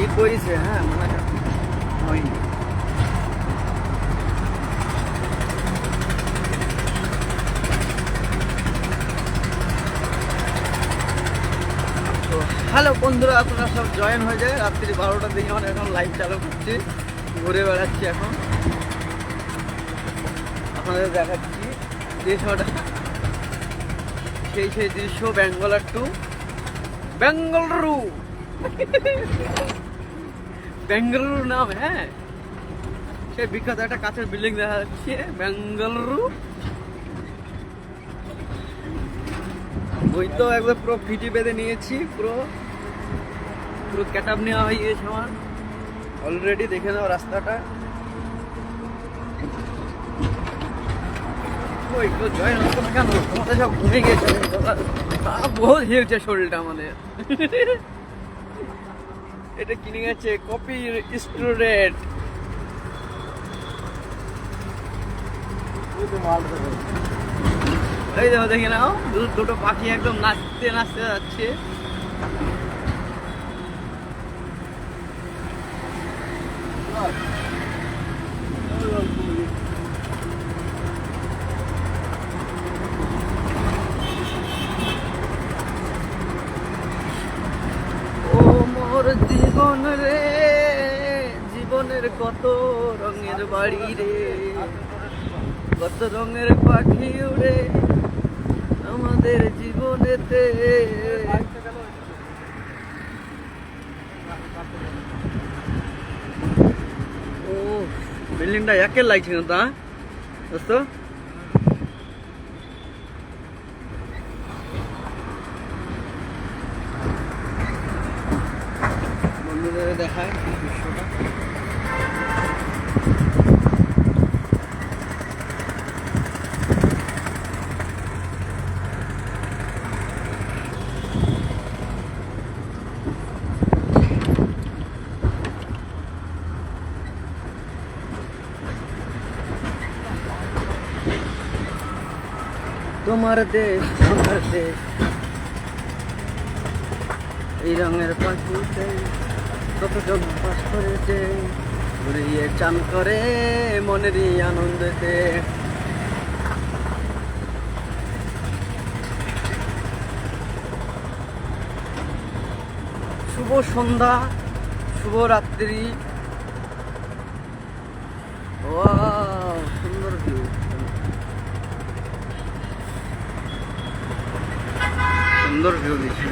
ই করেছে, হ্যাঁ মানে হয়নি। তো হ্যালো বন্ধুরা, আপনারা সব জয়েন হয়ে যায়। রাত্রি 12টার দিকে আমার এখন লাইভ চালু করছি, ঘুরে বেড়াচ্ছি এখন, আপনাদের দেখাচ্ছি দৃশ্যটা, সেই দৃশ্য ব্যাঙ্গালোর টু বেঙ্গালুরু। বেঙ্গালুরু নাম, হ্যাঁ সেই বিখ্যাত একটা কাঁচের বিল্ডিং দেখা যাচ্ছে বেঙ্গালুরু। ওই তো একবার পুরো ফিটি বেঁধে নিয়েছি, পুরো ক্যাট আপ নেওয়া হয়ে গিয়েছে আমার অলরেডি। দেখে নাও রাস্তাটা। ওই তো জয়েন হতো না কেন? তোমাদের সব ঘুমে গিয়েছে, বহুত হিলছে শরীরটা আমাদের। এটা কিনে গেছে কপি স্টুডেন্ট। এই দেখো, দেখে নাও দুটো পাখি একদম নাচতে নাচতে যাচ্ছে। ও মোর জীবন রে, জীবনের কত রঙের বাড়ি রে, কত রঙের পাখি উড়ে আমাদের জীবনেতে। ও বিল্ডিংটা একে লাগছে না তা দোস্ত। বন্ধুদের দেখায় দৃশ্যটা। তোমার দেশ আমার দেশ, এই রঙের পাখিতে কতজন বাস করেছে, ঘুরিয়ে চান করে মনেরই আনন্দেতে। শুভ সন্ধ্যা, শুভ রাত্রি। ওয়াও, সুন্দর ভিউ, সুন্দর ভিউ দিচ্ছে।